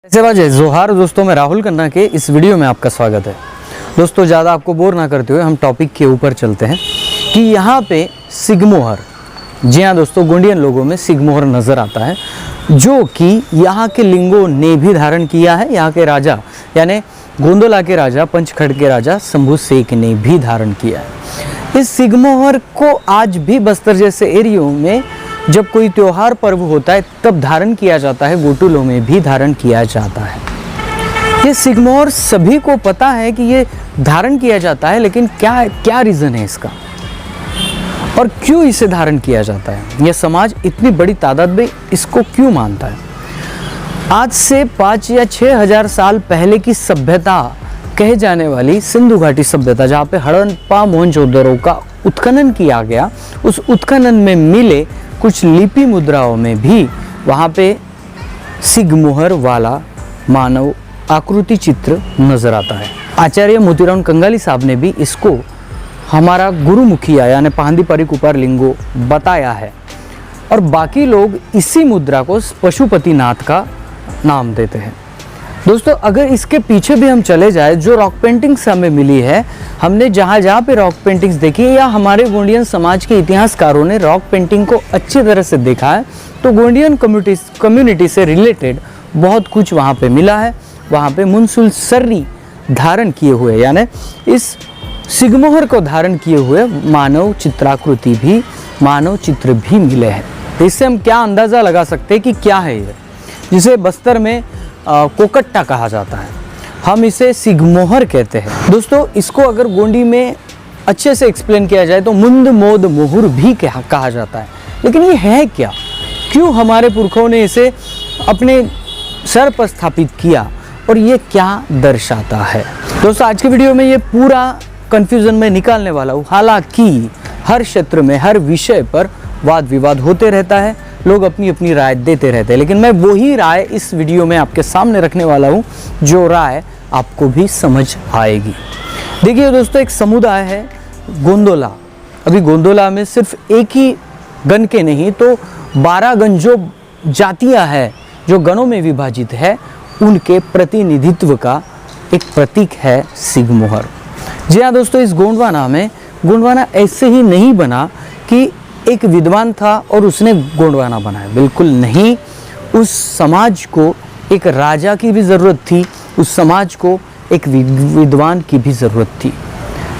ऐसे बाजे जोहार दोस्तों, मैं राहुल खन्ना के इस वीडियो में आपका स्वागत है। दोस्तों ज़्यादा आपको बोर ना करते हुए हम टॉपिक के ऊपर चलते हैं कि यहाँ पे सिगमोहर, जी हाँ दोस्तों, गोंडियन लोगों में सिगमोहर नज़र आता है जो कि यहाँ के लिंगों ने भी धारण किया है। यहाँ के राजा यानी गोंदोला के राजा, पंचखड़ के राजा शंभू शेख ने भी धारण किया है। इस सिगमोहर को आज भी बस्तर जैसे एरियो में जब कोई त्योहार पर्व होता है तब धारण किया जाता है, गोटुलों में भी धारण किया जाता है। ये सिगमोहर सभी को पता है कि ये धारण किया जाता है, लेकिन क्या रीज़न है इसका और क्यों इसे धारण किया जाता है? यह समाज इतनी बड़ी तादाद में इसको क्यों मानता है? आज से 5 या 6 हज़ार साल पहले की सभ्यता कहे जाने वाली सिंधु घाटी सभ्यता, जहाँ पे हड़प्पा मोहनजोदड़ो का उत्खनन किया गया, उस उत्खनन में मिले कुछ लिपि मुद्राओं में भी वहाँ पे सिगमोहर वाला मानव आकृति चित्र नज़र आता है। आचार्य मोतीराम कंगाली साहब ने भी इसको हमारा गुरुमुखिया यानी पाहंदी परिक उपर लिंगो बताया है और बाकी लोग इसी मुद्रा को पशुपतिनाथ का नाम देते हैं। दोस्तों अगर इसके पीछे भी हम चले जाए, जो रॉक पेंटिंग्स हमें मिली है, हमने जहाँ पे रॉक पेंटिंग्स देखी है या हमारे गोंडियन समाज के इतिहासकारों ने रॉक पेंटिंग को अच्छी तरह से देखा है, तो गोंडियन कम्युनिटी से रिलेटेड बहुत कुछ वहाँ पे मिला है। वहाँ पे मुनसुल सर्री धारण किए हुए यानी इस सिगमोहर को धारण किए हुए मानव चित्राकृति भी, मानव चित्र भी मिले हैं। तो इससे हम क्या अंदाज़ा लगा सकते हैं कि क्या है ये, जिसे बस्तर में कोकट्टा कहा जाता है, हम इसे सिगमोहर कहते हैं। दोस्तों इसको अगर गोंडी में अच्छे से एक्सप्लेन किया जाए तो मुंद मोद मोहुर भी कहा जाता है। लेकिन ये है क्या, क्यों हमारे पुरखों ने इसे अपने सर पर स्थापित किया और ये क्या दर्शाता है? दोस्तों आज के वीडियो में ये पूरा कन्फ्यूज़न में निकालने वाला हूँ। हालांकि हर क्षेत्र में हर विषय पर वाद विवाद होते रहता है, लोग अपनी अपनी राय देते रहते हैं, लेकिन मैं वही राय इस वीडियो में आपके सामने रखने वाला हूँ जो राय आपको भी समझ आएगी। देखिए दोस्तों, एक समुदाय है गोंदोला। अभी गोंदोला में सिर्फ एक ही गण के नहीं तो 12 गण जो जातियाँ हैं, जो गणों में विभाजित है, उनके प्रतिनिधित्व का एक प्रतीक है सिगमोहर। जी हाँ दोस्तों, इस गोंडवाना में गोंडवाना ऐसे ही नहीं बना कि एक विद्वान था और उसने गोंडवाना बनाया, बिल्कुल नहीं। उस समाज को एक राजा की भी ज़रूरत थी, उस समाज को एक विद्वान की भी ज़रूरत थी।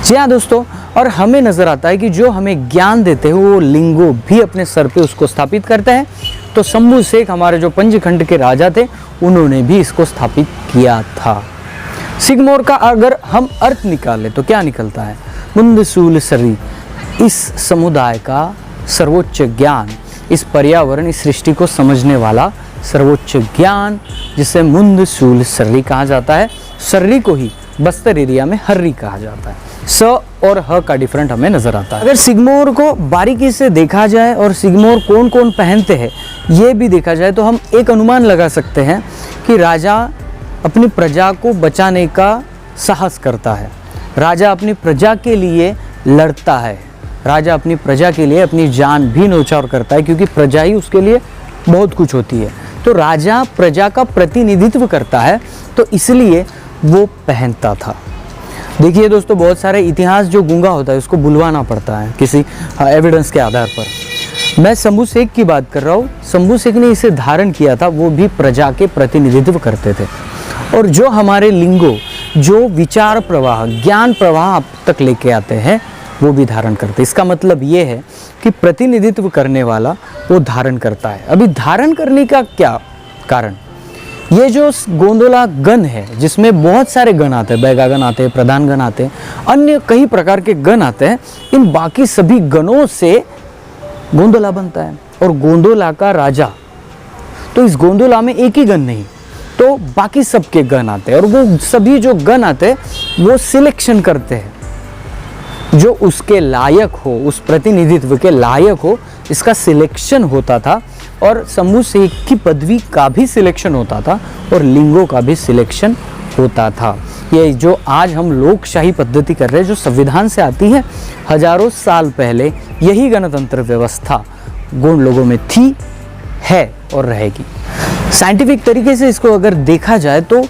जी हाँ दोस्तों, और हमें नज़र आता है कि जो हमें ज्ञान देते हैं वो लिंगो भी अपने सर पे उसको स्थापित करते हैं। तो शंभू शेख हमारे जो पंचखंड के राजा थे, उन्होंने भी इसको स्थापित किया था। सिगमोहर का अगर हम अर्थ निकालें तो क्या निकलता है? मुंदसूल सर्री, इस समुदाय का सर्वोच्च ज्ञान, इस पर्यावरण, इस सृष्टि को समझने वाला सर्वोच्च ज्ञान, जिसे मुंदसूल सर्री कहा जाता है। सर्री को ही बस्तर एरिया में हर्री कहा जाता है। स और ह का डिफरेंट हमें नजर आता है। अगर सिगमोहर को बारीकी से देखा जाए और सिगमोहर कौन कौन पहनते हैं ये भी देखा जाए तो हम एक अनुमान लगा सकते हैं कि राजा अपनी प्रजा को बचाने का साहस करता है, राजा अपनी प्रजा के लिए लड़ता है, राजा अपनी प्रजा के लिए अपनी जान भी न्यौछावर करता है, क्योंकि प्रजा ही उसके लिए बहुत कुछ होती है। तो राजा प्रजा का प्रतिनिधित्व करता है, तो इसलिए वो पहनता था। देखिए दोस्तों, बहुत सारे इतिहास जो गूंगा होता है उसको बुलवाना पड़ता है किसी एविडेंस के आधार पर। मैं शंभू शेख की बात कर रहा हूँ। शंभू शेख ने इसे धारण किया था, वो भी प्रजा के प्रतिनिधित्व करते थे। और जो हमारे लिंगो, जो विचार प्रवाह, ज्ञान प्रवाह आप तक लेके आते हैं, वो भी धारण करते। इसका मतलब ये है कि प्रतिनिधित्व करने वाला वो धारण करता है। अभी धारण करने का क्या कारण? ये जो गोंदोला गण है, जिसमें बहुत सारे गण आते हैं, बैगा गण आते हैं, प्रधान गण आते हैं, अन्य कई प्रकार के गण आते हैं, इन बाकी सभी गणों से गोंदोला बनता है। और गोंदोला का राजा, तो इस गोंदोला में एक ही गण नहीं तो बाकी सबके गण आते हैं, और वो सभी जो गण आते हैं वो सिलेक्शन करते हैं जो उसके लायक हो, उस प्रतिनिधित्व के लायक हो, इसका सिलेक्शन होता था। और शंभू शेख की पदवी का भी सिलेक्शन होता था और लिंगों का भी सिलेक्शन होता था। ये जो आज हम लोकशाही पद्धति कर रहे हैं, जो संविधान से आती है, हजारों साल पहले यही गणतंत्र व्यवस्था गोंड लोगों में थी, है और रहेगी। साइंटिफिक तरीके से इसको अगर देखा जाए तो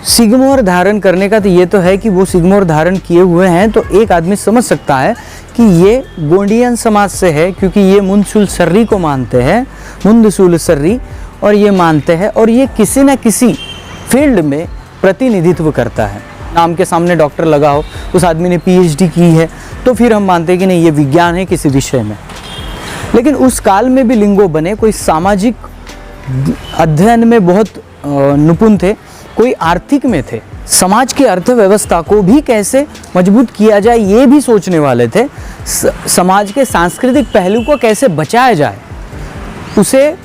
सिगमोहर धारण करने का तो ये तो है कि वो सिगमोहर धारण किए हुए हैं, तो एक आदमी समझ सकता है कि ये गोंडियन समाज से है, क्योंकि ये मुंदसुल सर्री को मानते हैं, मुंदसुल सर्री, और ये मानते हैं, और ये किसी न किसी फील्ड में प्रतिनिधित्व करता है। नाम के सामने डॉक्टर लगा हो, उस आदमी ने पीएचडी की है, तो फिर हम मानते हैं कि नहीं, ये विज्ञान है किसी विषय में। लेकिन उस काल में भी लिंगो बने, कोई सामाजिक अध्ययन में बहुत निपुण थे, कोई आर्थिक में थे, समाज की अर्थव्यवस्था को भी कैसे मजबूत किया जाए ये भी सोचने वाले थे, समाज के सांस्कृतिक पहलू को कैसे बचाया जाए, उसे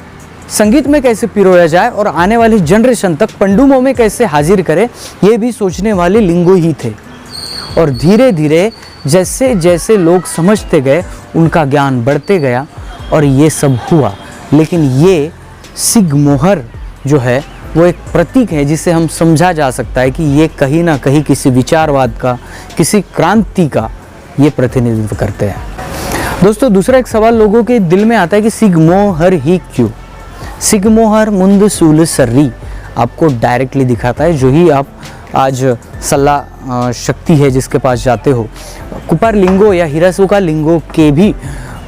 संगीत में कैसे पिरोया जाए और आने वाली जनरेशन तक पंडुमों में कैसे हाजिर करें, ये भी सोचने वाले लिंगो ही थे। और धीरे धीरे जैसे जैसे लोग समझते गए उनका ज्ञान बढ़ते गया और ये सब हुआ। लेकिन ये सिगमोहर जो है वो एक प्रतीक है जिसे हम समझा जा सकता है कि ये कहीं ना कहीं किसी विचारवाद का, किसी क्रांति का ये प्रतिनिधित्व करते हैं। दोस्तों, दूसरा एक सवाल लोगों के दिल में आता है कि सिगमोहर ही क्यों? सिगमोहर मुंदसुल सर्री आपको डायरेक्टली दिखाता है, जो ही आप आज सल्ला शक्ति है जिसके पास जाते हो, कुपर लिंगो या हिरासुका लिंगो के भी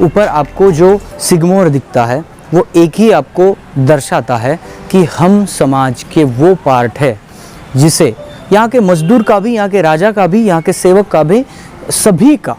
ऊपर आपको जो सिगमोहर दिखता है वो एक ही आपको दर्शाता है कि हम समाज के वो पार्ट है जिसे यहाँ के मजदूर का भी, यहाँ के राजा का भी, यहाँ के सेवक का भी, सभी का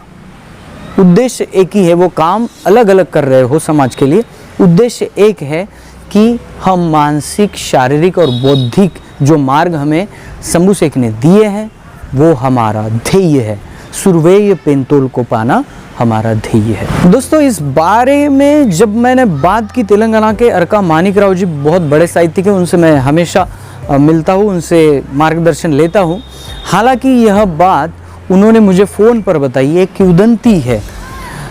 उद्देश्य एक ही है। वो काम अलग अलग कर रहे हो समाज के लिए, उद्देश्य एक है कि हम मानसिक, शारीरिक और बौद्धिक जो मार्ग हमें शंभू शेख ने दिए हैं वो हमारा ध्येय है। सुरवेय पेंतोल को पाना हमारा ध्येय है। दोस्तों, इस बारे में जब मैंने बात की, तेलंगाना के अरका मानिकराव जी बहुत बड़े साहित्यिक हैं, उनसे मैं हमेशा मिलता हूँ, उनसे मार्गदर्शन लेता हूँ। हालांकि यह बात उन्होंने मुझे फ़ोन पर बताई, एक किंवदंती है।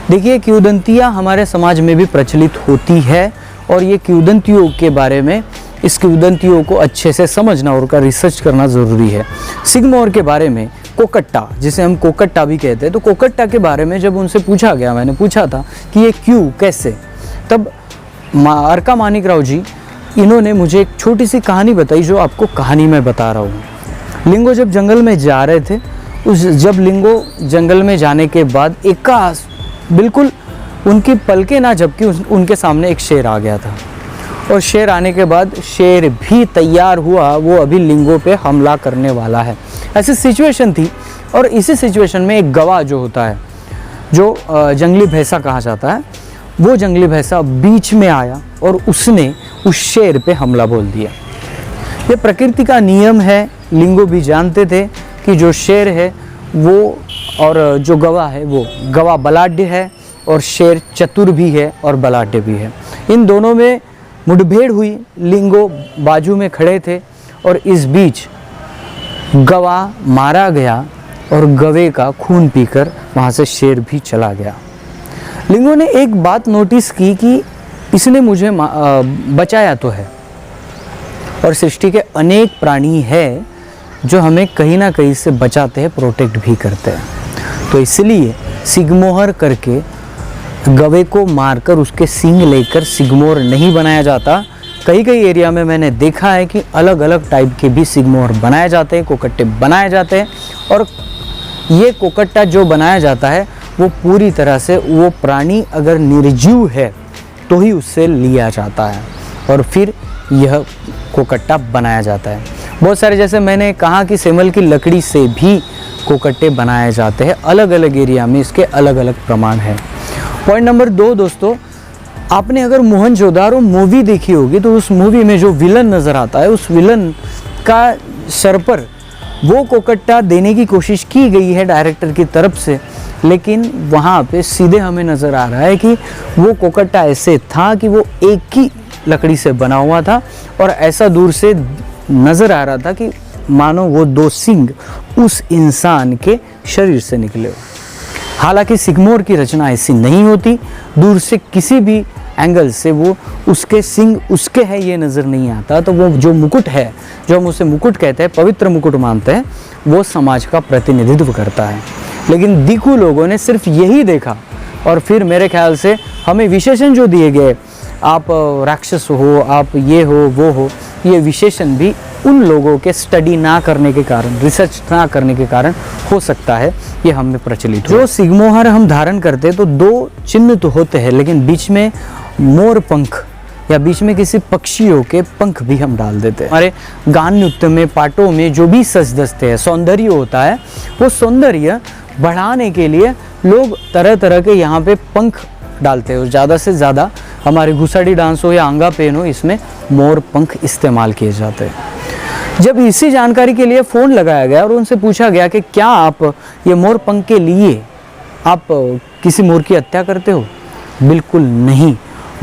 देखिए, किंवदंतियाँ हमारे समाज में भी प्रचलित होती है और ये किंवदंतियों के बारे में, इस किंवदंतियों को अच्छे से समझना और उनका रिसर्च करना ज़रूरी है। सिगमोहर के बारे में, कोकट्टा जिसे हम कोकट्टा भी कहते हैं, तो कोकट्टा के बारे में जब उनसे पूछा गया, मैंने पूछा था कि ये क्यों, कैसे, तब अरका मानिकराव जी इन्होंने मुझे एक छोटी सी कहानी बताई जो आपको कहानी में बता रहा हूँ। लिंगो जब जंगल में जा रहे थे, जब लिंगो जंगल में जाने के बाद एकास बिल्कुल उनकी पलकें ना झपकी, उनके सामने एक शेर आ गया था। और शेर आने के बाद शेर भी तैयार हुआ, वो अभी लिंगो पे हमला करने वाला है, ऐसी सिचुएशन थी। और इसी सिचुएशन में एक गवाह जो होता है, जो जंगली भैंसा कहा जाता है, वो जंगली भैंसा बीच में आया और उसने उस शेर पे हमला बोल दिया। ये प्रकृति का नियम है, लिंगो भी जानते थे कि जो शेर है वो, और जो गवाह है वो, गवाह बलाढ्य है और शेर चतुर भी है और बलाढ्य भी है। इन दोनों में मुठभेड़ हुई, लिंगो बाजू में खड़े थे और इस बीच गवाह मारा गया और गवे का खून पीकर वहाँ से शेर भी चला गया। लिंगो ने एक बात नोटिस की कि इसने मुझे बचाया तो है, और सृष्टि के अनेक प्राणी है जो हमें कहीं ना कहीं से बचाते हैं, प्रोटेक्ट भी करते हैं। तो इसलिए सिगमोहर करके गवे को मारकर उसके सींग लेकर सिगमोहर नहीं बनाया जाता। कई कई एरिया में मैंने देखा है कि अलग अलग टाइप के भी सिगमोहर बनाए जाते हैं, कोकट्टे बनाए जाते हैं। और ये कोकट्टा जो बनाया जाता है वो पूरी तरह से वो प्राणी अगर निर्जीव है तो ही उससे लिया जाता है और फिर यह कोकट्टा बनाया जाता है। बहुत सारे, जैसे मैंने कहा कि सेमल की लकड़ी से भी कोकट्टे बनाए जाते हैं, अलग अलग एरिया में इसके अलग अलग प्रमाण हैं। पॉइंट नंबर 2 दोस्तों, आपने अगर मोहनजोदारो मूवी देखी होगी तो उस मूवी में जो विलन नज़र आता है, उस विलन का सर पर वो कोकट्टा देने की कोशिश की गई है डायरेक्टर की तरफ से, लेकिन वहाँ पे सीधे हमें नज़र आ रहा है कि वो कोकट्टा ऐसे था कि वो एक ही लकड़ी से बना हुआ था और ऐसा दूर से नज़र आ रहा था कि मानो वो 2 सींग उस इंसान के शरीर से निकले हो। हालांकि सिगमोहर की रचना ऐसी नहीं होती, दूर से किसी भी एंगल से वो उसके सींग उसके हैं ये नज़र नहीं आता। तो वो जो मुकुट है, जो हम उसे मुकुट कहते हैं, पवित्र मुकुट मानते हैं, वो समाज का प्रतिनिधित्व करता है। लेकिन दिखू लोगों ने सिर्फ यही देखा और फिर मेरे ख्याल से हमें विशेषण जो दिए गए आप राक्षस हो, आप ये हो वो हो, ये विशेषण भी उन लोगों के स्टडी ना करने के कारण, रिसर्च ना करने के कारण हो सकता है ये हमें प्रचलित हो। जो सिगमोहर हम धारण करते हैं तो दो चिन्ह तो होते हैं, लेकिन बीच में मोर पंख या बीच में किसी पक्षियों के पंख भी हम डाल देते हैं। हमारे गान नृत्य में, पाटों में जो भी सज धजते हैं, सौंदर्य होता है, वो सौंदर्य बढ़ाने के लिए लोग तरह तरह के यहाँ पे पंख डालते हैं। और ज़्यादा से ज़्यादा हमारे घुसाड़ी डांस हो या अंगा पेन हो, इसमें मोर पंख इस्तेमाल किए जाते हैं। जब इसी जानकारी के लिए फ़ोन लगाया गया और उनसे पूछा गया कि क्या आप ये मोर पंख के लिए आप किसी मोर की हत्या करते हो? बिल्कुल नहीं।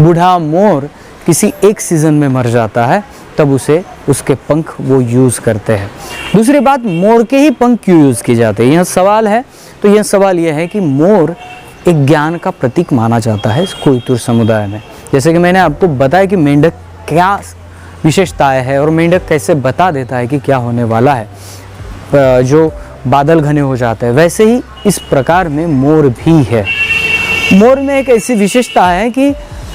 बूढ़ा मोर किसी एक सीज़न में मर जाता है, तब उसे उसके पंख वो यूज़ करते हैं। दूसरी बात, मोर के ही पंख क्यों यूज़ किए जाते हैं? यह सवाल है। तो यह सवाल यह है कि मोर एक ज्ञान का प्रतीक माना जाता है इस कोयतुर समुदाय में। जैसे कि मैंने आपको बताया कि मेंढक क्या विशेषताएं है और मेंढक कैसे बता देता है कि क्या होने वाला है, जो बादल घने हो जाते हैं, वैसे ही इस प्रकार में मोर भी है। मोर में एक ऐसी विशेषता है कि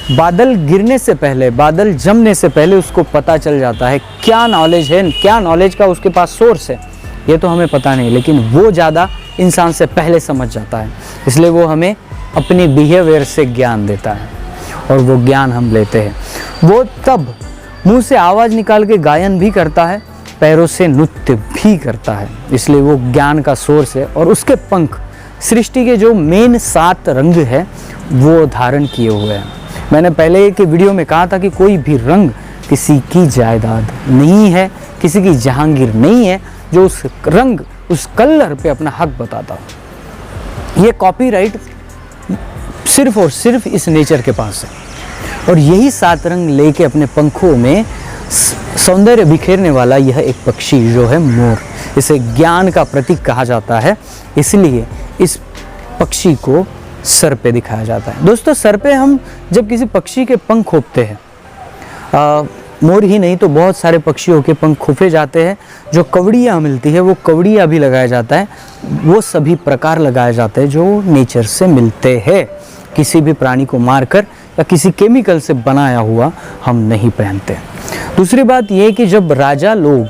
बादल गिरने से पहले, बादल जमने से पहले उसको पता चल जाता है क्या नॉलेज है, क्या नॉलेज का उसके पास सोर्स है, ये तो हमें पता नहीं, लेकिन वो ज़्यादा इंसान से पहले समझ जाता है। इसलिए वो हमें अपनी बिहेवियर से ज्ञान देता है और वो ज्ञान हम लेते हैं। वो तब मुंह से आवाज़ निकाल के गायन भी करता है, पैरों से नृत्य भी करता है, इसलिए वो ज्ञान का सोर्स है। और उसके पंख सृष्टि के जो मेन 7 रंग है वो धारण किए हुए हैं। मैंने पहले के वीडियो में कहा था कि कोई भी रंग किसी की जायदाद नहीं है, किसी की जहांगीर नहीं है जो उस रंग, उस कलर पे अपना हक बताता हो। ये कॉपीराइट सिर्फ और सिर्फ इस नेचर के पास है। और यही 7 रंग लेके अपने पंखों में सौंदर्य बिखेरने वाला यह एक पक्षी जो है मोर, इसे ज्ञान का प्रतीक कहा जाता है, इसलिए इस पक्षी को सर पे दिखाया जाता है। दोस्तों, सर पे हम जब किसी पक्षी के पंख खोपते हैं, मोर ही नहीं तो बहुत सारे पक्षियों के पंख खोपे जाते हैं। जो कवड़ियाँ मिलती है वो कवड़ियाँ भी लगाया जाता है। वो सभी प्रकार लगाए जाते हैं जो नेचर से मिलते हैं। किसी भी प्राणी को मारकर या किसी केमिकल से बनाया हुआ हम नहीं पहनते। दूसरी बात ये कि जब राजा लोग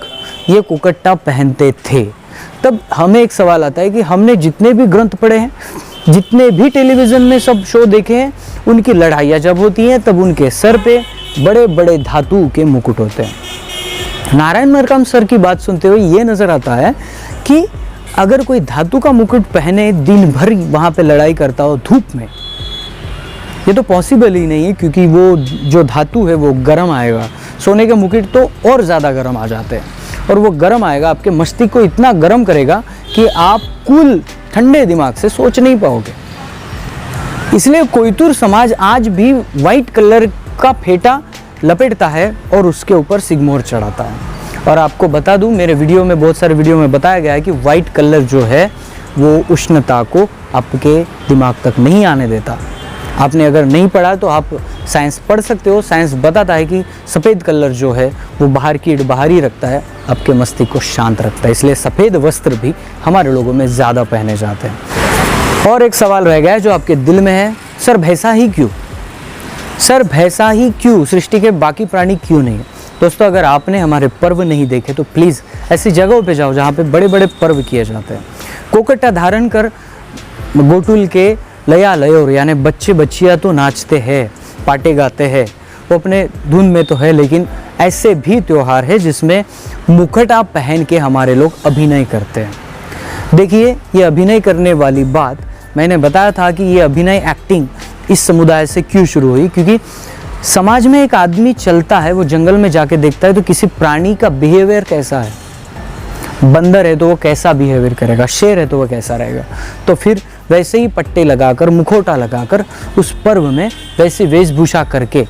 ये कुकट्टा पहनते थे, तब हमें एक सवाल आता है कि हमने जितने भी ग्रंथ पढ़े हैं, जितने भी टेलीविज़न में सब शो देखे हैं, उनकी लड़ाइयाँ जब होती हैं तब उनके सर पे बड़े बड़े धातु के मुकुट होते हैं। नारायण मरकाम सर की बात सुनते हुए ये नज़र आता है कि अगर कोई धातु का मुकुट पहने, दिन भर वहाँ पे लड़ाई करता हो धूप में, ये तो पॉसिबल ही नहीं है, क्योंकि वो जो धातु है वो गर्म आएगा। सोने के मुकुट तो और ज़्यादा गर्म आ जाते हैं, और वो गर्म आएगा, आपके मस्तिष्क को इतना गर्म करेगा कि आप कूल ठंडे दिमाग से सोच नहीं पाओगे। इसलिए कोयतुर समाज आज भी वाइट कलर का फेटा लपेटता है और उसके ऊपर सिगमोहर चढ़ाता है। और आपको बता दूं, मेरे वीडियो में, बहुत सारे वीडियो में बताया गया है कि वाइट कलर जो है वो उष्णता को आपके दिमाग तक नहीं आने देता। आपने अगर नहीं पढ़ा तो आप साइंस पढ़ सकते हो। साइंस बताता है कि सफ़ेद कलर जो है वो बाहर की बाहर ही रखता है, आपके मस्तिष्क को शांत रखता है। इसलिए सफ़ेद वस्त्र भी हमारे लोगों में ज़्यादा पहने जाते हैं। और एक सवाल रह गया है जो आपके दिल में है, सर भैंसा ही क्यों? सर भैंसा ही क्यों? सृष्टि के बाकी प्राणी क्यों नहीं? दोस्तों, अगर आपने हमारे पर्व नहीं देखे तो प्लीज़ ऐसी जगहों पे जाओ जहाँ पे बड़े बड़े पर्व किए जाते हैं। कोकट्टा धारण कर गोटुल के लया लयोर यानी बच्चे बच्चियाँ तो नाचते हैं, पाटे गाते हैं, वो अपने धुन में तो है, लेकिन ऐसे भी त्यौहार है जिसमें मुखटा पहन के हमारे लोग अभिनय करते हैं। देखिए, ये अभिनय करने वाली बात मैंने बताया था कि ये अभिनय एक्टिंग इस समुदाय से क्यों शुरू हुई, क्योंकि समाज में एक आदमी चलता है, वो जंगल में जाके देखता है तो किसी प्राणी का बिहेवियर कैसा है, बंदर है तो वो कैसा बिहेवियर करेगा, शेर है तो वो कैसा रहेगा, तो फिर वैसे ही पट्टे लगाकर, मुखौटा लगाकर उस पर्व में वैसी वेशभूषा करके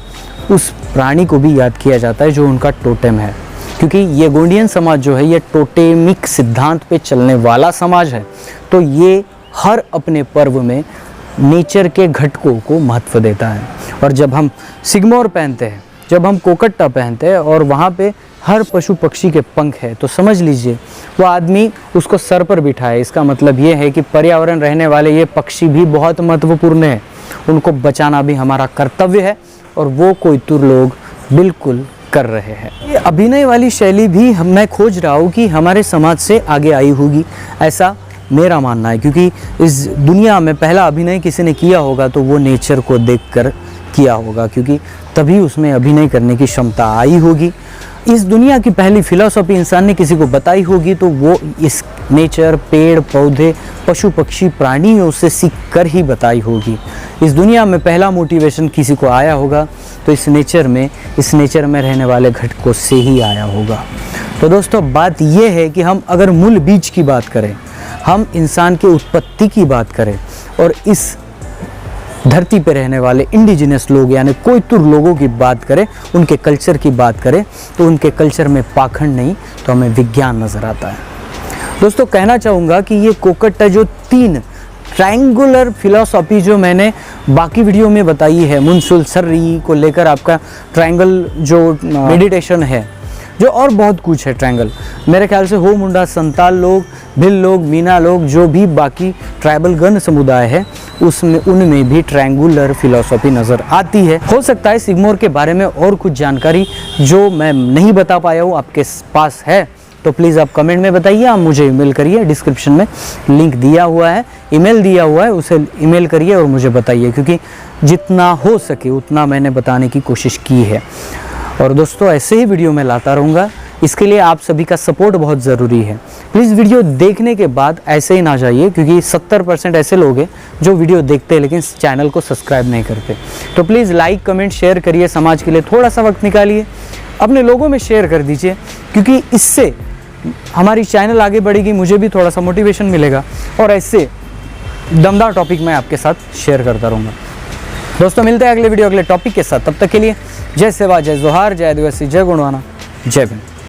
उस प्राणी को भी याद किया जाता है जो उनका टोटेम है। क्योंकि ये गोंडियन समाज जो है ये टोटेमिक सिद्धांत पे चलने वाला समाज है, तो ये हर अपने पर्व में नेचर के घटकों को महत्व देता है। और जब हम सिगमोहर पहनते हैं, जब हम कोकट्टा पहनते हैं और वहाँ पे हर पशु पक्षी के पंख है, तो समझ लीजिए वो आदमी उसको सर पर बिठाए। इसका मतलब ये है कि पर्यावरण रहने वाले ये पक्षी भी बहुत महत्वपूर्ण है। उनको बचाना भी हमारा कर्तव्य है और वो कोयतुर लोग बिल्कुल कर रहे हैं। ये अभिनय वाली शैली भी मैं खोज रहा हूँ कि हमारे समाज से आगे आई होगी, ऐसा मेरा मानना है, क्योंकि इस दुनिया में पहला अभिनय किसी ने किया होगा तो वो नेचर को देखकर किया होगा, क्योंकि तभी उसमें अभिनय करने की क्षमता आई होगी। इस दुनिया की पहली फिलॉसफी इंसान ने किसी को बताई होगी तो वो इस नेचर, पेड़ पौधे, पशु पक्षी, प्राणियों से सीख कर ही बताई होगी। इस दुनिया में पहला मोटिवेशन किसी को आया होगा तो इस नेचर में रहने वाले घटकों से ही आया होगा। तो दोस्तों बात ये है कि हम अगर मूल बीज की बात करें, हम इंसान की उत्पत्ति की बात करें और इस धरती पे रहने वाले इंडिजिनस लोग यानी कोयतुर लोगों की बात करें, उनके कल्चर की बात करें, तो उनके कल्चर में पाखंड नहीं तो हमें विज्ञान नज़र आता है। दोस्तों कहना चाहूँगा कि ये कोकट्टा जो 3 ट्रायंगुलर फिलॉसफी जो मैंने बाकी वीडियो में बताई है, मुनसुल सर्री को लेकर आपका ट्रायंगल जो मेडिटेशन है, जो और बहुत कुछ है ट्रायंगल, मेरे ख्याल से हो मुंडा, संताल लोग, भिल लोग, मीना लोग, जो भी बाकी ट्राइबल गण समुदाय है उसमें उनमें भी ट्रायंगुलर फिलॉसफी नज़र आती है। हो सकता है सिग्मोर के बारे में और कुछ जानकारी जो मैं नहीं बता पाया हूँ आपके पास है तो प्लीज़ आप कमेंट में बताइए, आप मुझे ईमेल करिए, डिस्क्रिप्शन में लिंक दिया हुआ है, ईमेल दिया हुआ है, उसे ईमेल करिए और मुझे बताइए, क्योंकि जितना हो सके उतना मैंने बताने की कोशिश की है। और दोस्तों ऐसे ही वीडियो मैं लाता रहूँगा, इसके लिए आप सभी का सपोर्ट बहुत ज़रूरी है। प्लीज़ वीडियो देखने के बाद ऐसे ही ना जाइए, क्योंकि 70% ऐसे लोग हैं जो वीडियो देखते हैं लेकिन चैनल को सब्सक्राइब नहीं करते। तो प्लीज़ लाइक कमेंट शेयर करिए, समाज के लिए थोड़ा सा वक्त निकालिए, अपने लोगों में शेयर कर दीजिए, क्योंकि इससे हमारी चैनल आगे बढ़ेगी, मुझे भी थोड़ा सा मोटिवेशन मिलेगा और ऐसे दमदार टॉपिक मैं आपके साथ शेयर करता रहूँगा। दोस्तों मिलते हैं अगले वीडियो अगले टॉपिक के साथ, तब तक के लिए जय सेवा, जय जोहार, जय आदिवासी, जय गुणवाना, जय भीम।